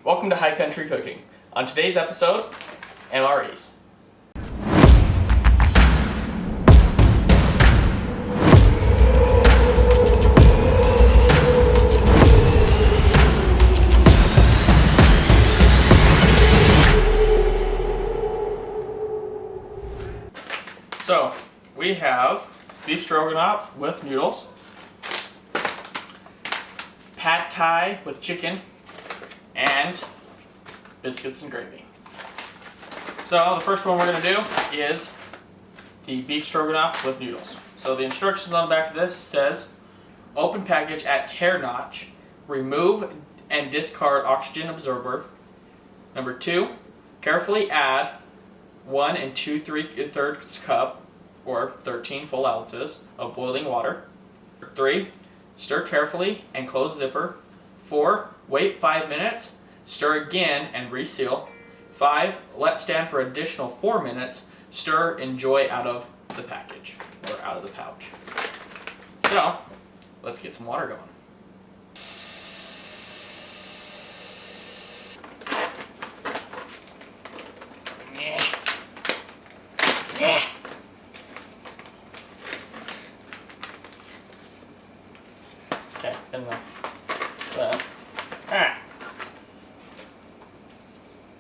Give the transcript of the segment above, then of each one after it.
Welcome to High Country Cooking. On today's episode, MREs. So, we have beef stroganoff with noodles, pad thai with chicken, and biscuits and gravy. So the first one we're going to do is the beef stroganoff with noodles. So the instructions on the back of this says, open package at tear notch, remove and discard oxygen absorber. Number 2, carefully add 1 2/3 cup or 13 full ounces of boiling water. 3, stir carefully and close zipper. 4, wait 5 minutes, stir again and reseal. 5, let stand for additional 4 minutes, stir, enjoy out of the package or out of the pouch. So, let's get some water going. Okay, enough. Alright.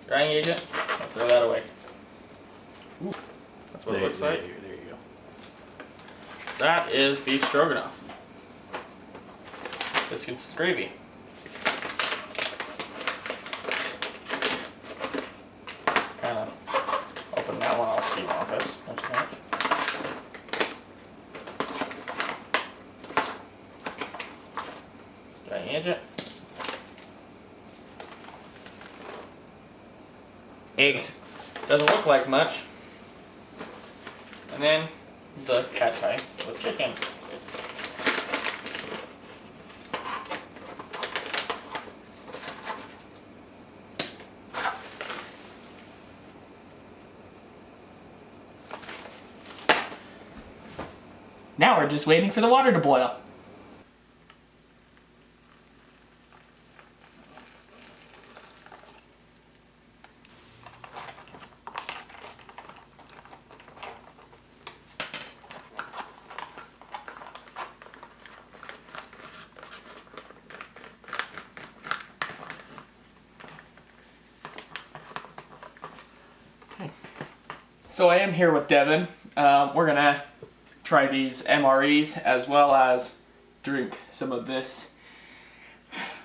Drying agent, I'll throw that away. Ooh, that's what it looks like. There you go. That is beef stroganoff. Biscuits and gravy. Kind of open that one, I'll steam off this. Drying agent. Eggs. Doesn't look like much. And then the pad thai with chicken. Now we're just waiting for the water to boil. So I am here with Devin. We're gonna try these MREs as well as drink some of this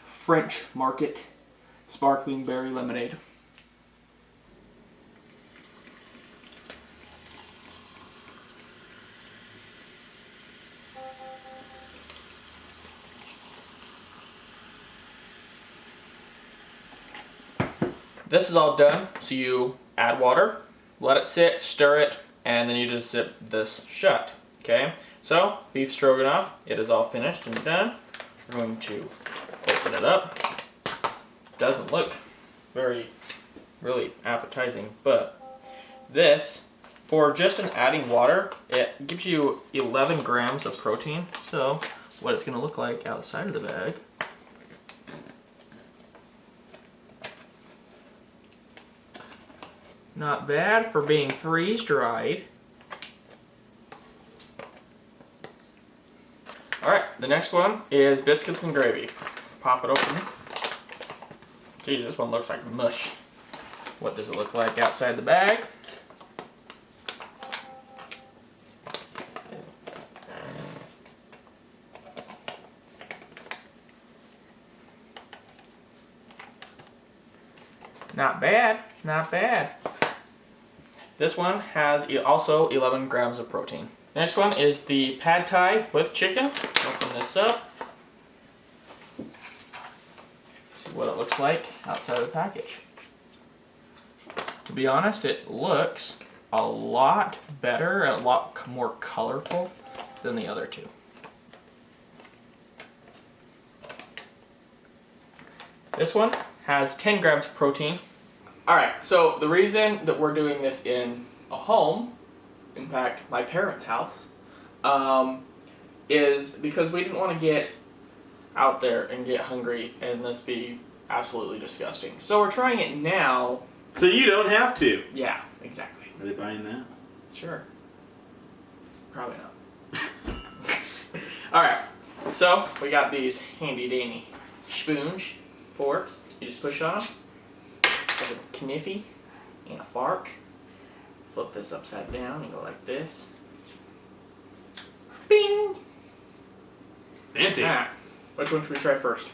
French Market sparkling berry lemonade. This is all done, so you add water, let it sit, stir it, and then you just zip this shut. Okay, so beef stroganoff, it is all finished and done. We're going to open it up. Doesn't look really appetizing, but this, for just in adding water, it gives you 11 grams of protein. So what it's going to look like outside of the bag. Not bad for being freeze-dried. Alright, the next one is biscuits and gravy. Pop it open. Geez, this one looks like mush. What does it look like outside the bag? Not bad, not bad. This one has also 11 grams of protein. Next one is the pad thai with chicken. Open this up. See what it looks like outside of the package. To be honest, it looks a lot better, a lot more colorful than the other two. This one has 10 grams of protein. Alright, so the reason that we're doing this in a home, in fact, my parents' house, is because we didn't want to get out there and get hungry and this be absolutely disgusting. So we're trying it now. So you don't have to. Yeah, exactly. Are they buying that? Sure. Probably not. Alright, so we got these handy dandy spoons, forks. You just push on them. There's a kniffy and a fork. Flip this upside down and go like this. Bing! Fancy. Alright, which one should we try first?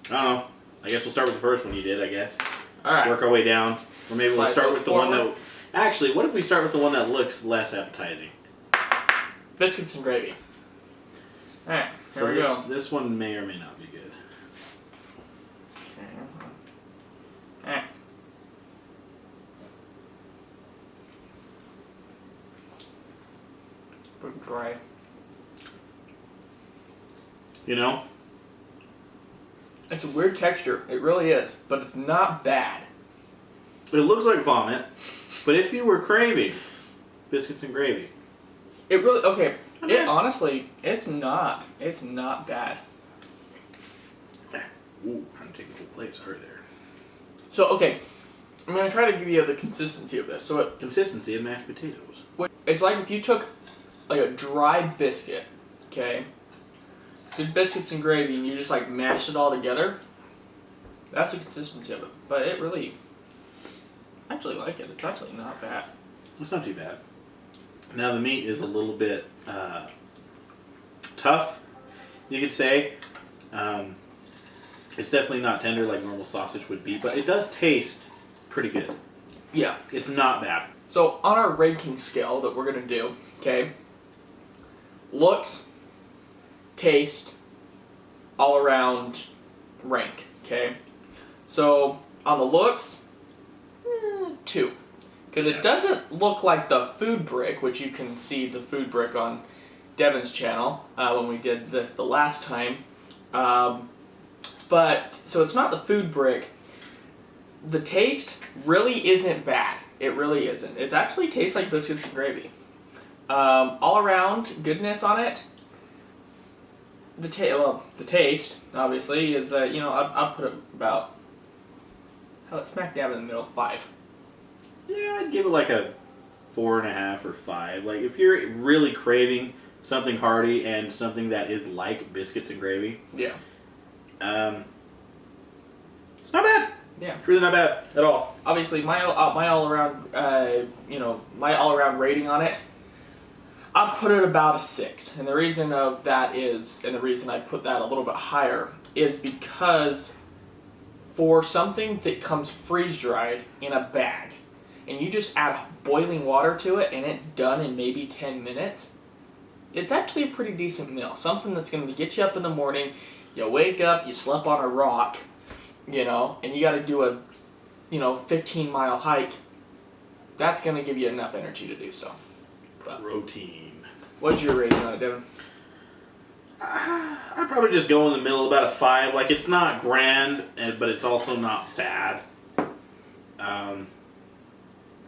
I don't know. I guess we'll start with the first one you did, I guess. Alright. Work our way down. Or maybe we'll Slide start those with the one forward. that... Actually, what if we start with the one that looks less appetizing? Biscuits and gravy. Alright, here So we go. this one may or may not be good. Alright. Pretty dry. You know? It's a weird texture. It really is, but it's not bad. It looks like vomit, but if you were craving biscuits and gravy... It really okay. Okay. It honestly, it's not bad. Ooh, trying to take a whole plate. Sorry there. So okay, I'm gonna try to give you the consistency of this. So Consistency of mashed potatoes. it's like if you took like a dry biscuit, okay, did biscuits and gravy, and you just like mashed it all together. That's the consistency of it. But it really, I actually like it. It's actually not bad. It's not too bad. Now the meat is a little bit tough, you could say. It's definitely not tender like normal sausage would be, but it does taste pretty good. Yeah. It's not bad. So on our ranking scale that we're gonna do, okay, looks, taste, all around rank, okay? So on the looks, 2. Because it doesn't look like the food brick, which you can see the food brick on Devin's channel when we did this the last time. But, so it's not the food brick. The taste really isn't bad. It really isn't. It actually tastes like biscuits and gravy. All around goodness on it. The taste, obviously, is, I'll put it about, smack dab in the middle, 5. Yeah, I'd give it like a 4.5 or 5. Like if you're really craving something hearty and something that is like biscuits and gravy, Yeah. it's not bad. Yeah. It's really not bad at all. Obviously, my all around rating on it, I'd put it about a 6. And the reason of that is, and the reason I put that a little bit higher is because for something that comes freeze dried in a bag, and you just add boiling water to it, and it's done in maybe 10 minutes. It's actually a pretty decent meal. Something that's going to get you up in the morning. You wake up, you slept on a rock, and you got to do a 15-mile hike. That's going to give you enough energy to do so. But Protein. what's your rating on it, Devin? I'd probably just go in the middle, about a 5. Like it's not grand, but it's also not bad.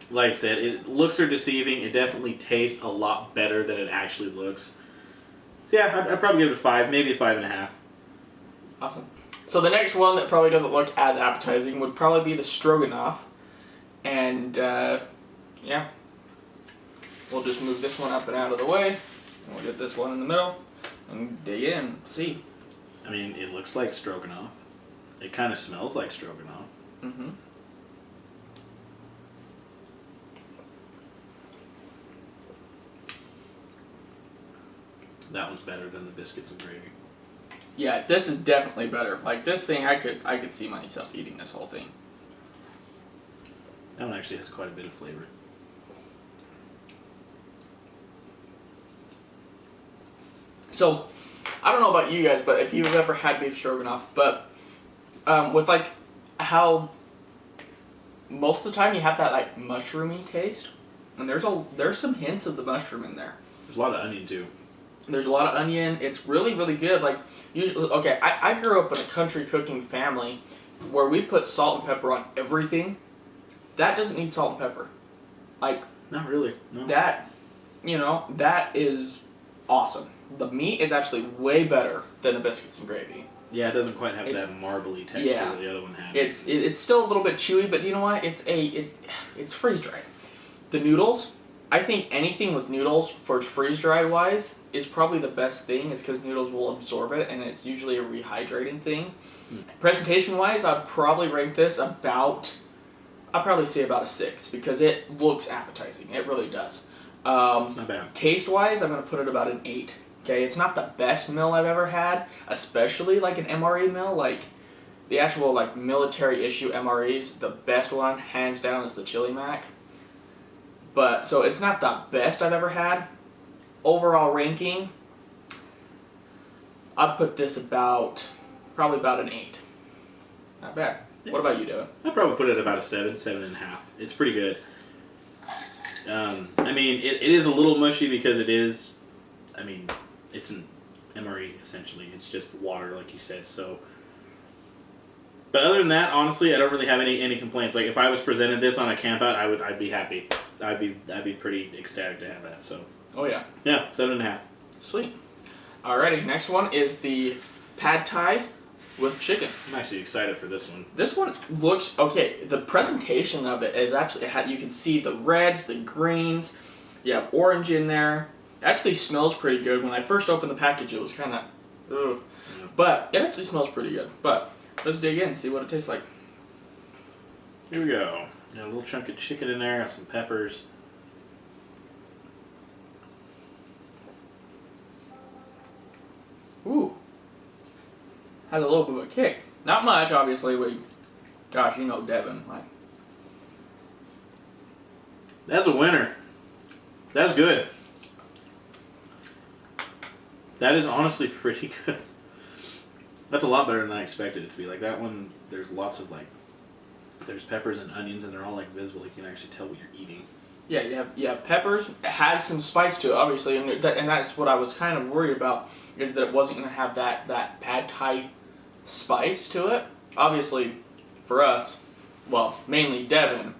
Like I said, looks are deceiving. It definitely tastes a lot better than it actually looks. So yeah, I'd probably give it a 5, maybe a 5.5. Awesome. So the next one that probably doesn't look as appetizing would probably be the stroganoff. And, yeah. We'll just move this one up and out of the way. And we'll get this one in the middle. And dig in and see. I mean, it looks like stroganoff. It kind of smells like stroganoff. Mm-hmm. That one's better than the biscuits and gravy. Yeah, this is definitely better. Like this thing, I could see myself eating this whole thing. That one actually has quite a bit of flavor. So, I don't know about you guys, but if you've ever had beef stroganoff, but with like how most of the time you have that like mushroomy taste, and there's some hints of the mushroom in there. There's a lot of onion too. There's a lot of onion. It's really, really good. Like, usually, okay, I grew up in a country cooking family where we put salt and pepper on everything. That doesn't need salt and pepper. Like, Not really, no. that is awesome. The meat is actually way better than the biscuits and gravy. Yeah, it doesn't quite have It's- that marbly texture yeah. that the other one had. It's still a little bit chewy, but you know what? It's freeze dried. The noodles, I think anything with noodles for freeze dried wise is probably the best thing, is because noodles will absorb it, and it's usually a rehydrating thing. Presentation wise, I'd probably rank this about, I'd probably say about a 6, because it looks appetizing. It really does. Not bad. Taste wise, I'm gonna put it about an 8. Okay, it's not the best meal I've ever had, especially like an MRE meal, like the actual like military issue MREs. The best one, hands down, is the Chili Mac. But so it's not the best I've ever had. Overall ranking, I'd put this probably about an 8. Not bad. Yeah. What about you, Devin? I'd probably put it about a 7, 7.5. It's pretty good. I mean, it is a little mushy because it is, I mean, it's an MRE essentially. It's just water, like you said. So, but other than that, honestly, I don't really have any complaints. Like if I was presented this on a camp out, I'd be happy. I'd be pretty ecstatic to have that. So Oh yeah. yeah, 7.5. Sweet. Alrighty, next one is the pad thai with chicken. I'm actually excited for this one. This one looks okay. The presentation of it is actually, you can see the reds, the greens. You have orange in there. It actually smells pretty good. When I first opened the package, it was kind of, ugh. Yeah. But it actually smells pretty good. But let's dig in and see what it tastes like. Here we go. Got a little chunk of chicken in there, got some peppers. Ooh. Has a little bit of a kick. Not much, obviously. Gosh, you know Devin. Like, That's a winner. That's good. That is honestly pretty good. That's a lot better than I expected it to be. Like that one, there's lots of there's peppers and onions, and they're all like visible. You can actually tell what you're eating. yeah, you have peppers. It has some spice to it, obviously, and that's what I was kind of worried about, is that it wasn't going to have that pad thai spice to it. Obviously, for us, well, mainly Devin,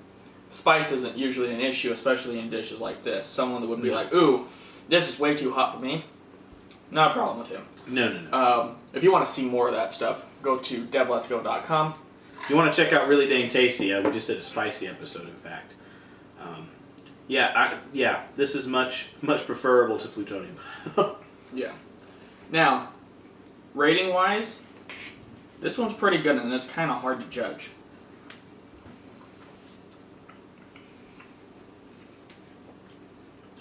spice isn't usually an issue, especially in dishes like this. Someone that would be like, ooh, this is way too hot for me. Not a problem with him. No. If you want to see more of that stuff, go to devletsgo.com. You want to check out Really Dang Tasty? We just did a spicy episode, in fact. This is much preferable to plutonium. Yeah. Now, rating wise, this one's pretty good, and it's kind of hard to judge.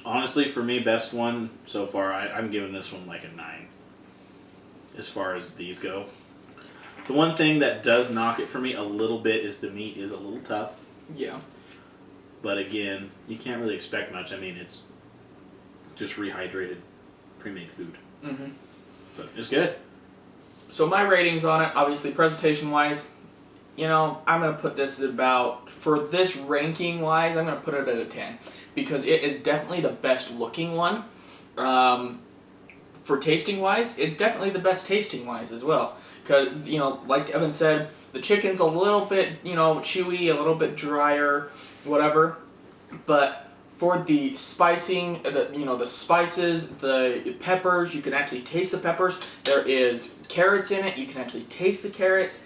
Honestly, for me, best one so far, I'm giving this one like a 9. As far as these go. The one thing that does knock it for me a little bit is the meat is a little tough. Yeah. But again, you can't really expect much. I mean, it's just rehydrated, pre-made food. Mm-hmm. But it's good. So my ratings on it, obviously presentation wise, I'm going to put this about, for this ranking wise, I'm going to put it at a 10. Because it is definitely the best looking one. For tasting wise, it's definitely the best tasting wise as well. Because, like Evan said, the chicken's a little bit, chewy, a little bit drier, whatever. But for the spicing, the spices, the peppers, you can actually taste the peppers. There is carrots in it. You can actually taste the carrots.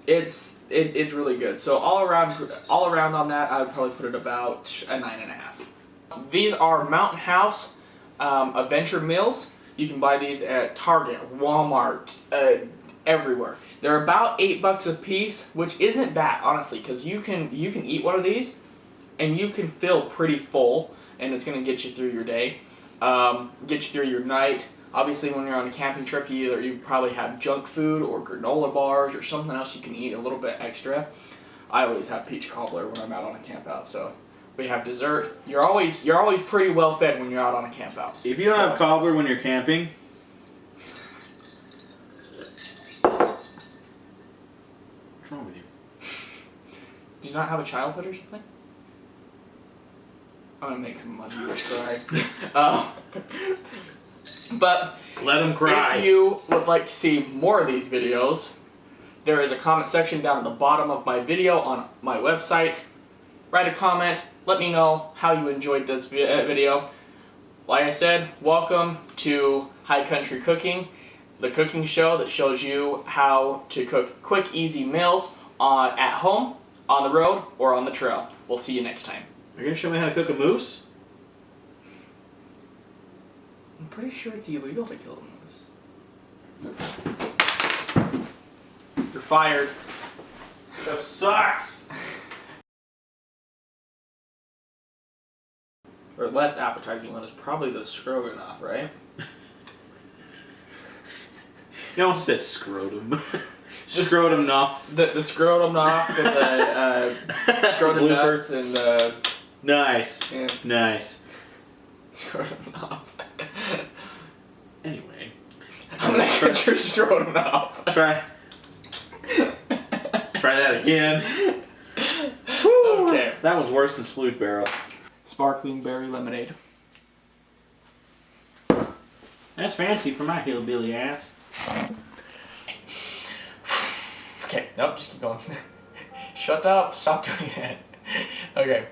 It's really good. So all around on that, I would probably put it about a 9.5. These are Mountain House Adventure Meals. You can buy these at Target, Walmart, everywhere. They're about $8 a piece, which isn't bad, honestly, because you can eat one of these, and you can feel pretty full, and it's gonna get you through your day, get you through your night. Obviously, when you're on a camping trip, you probably have junk food or granola bars or something else you can eat a little bit extra. I always have peach cobbler when I'm out on a camp out, so we have dessert. You're always pretty well fed when you're out on a camp out. If you don't have cobbler when you're camping, what's wrong with you? Do you not have a childhood or something? I'm gonna make some money cry. But Let them cry. if you would like to see more of these videos, there is a comment section down at the bottom of my video on my website. Write a comment. Let me know how you enjoyed this video. Like I said, welcome to High Country Cooking. the cooking show that shows you how to cook quick, easy meals at home, on the road, or on the trail. We'll see you next time. Are you gonna show me how to cook a moose? I'm pretty sure it's illegal to kill a moose. You're fired. That sucks. Or less appetizing one is probably the stroganoff, right? You almost said scrotum. Scrotum off. The scrotum off and the scrotum blooper. nuts and the Nice. yeah, Nice. scrotum off. Anyway. I'm gonna cut your scrotum off. Try. Let's try that again. Okay. That was worse than Splooge Barrel. Sparkling berry lemonade. That's fancy for my hillbilly ass. Okay, nope, just keep going. Shut up, stop doing it. Okay.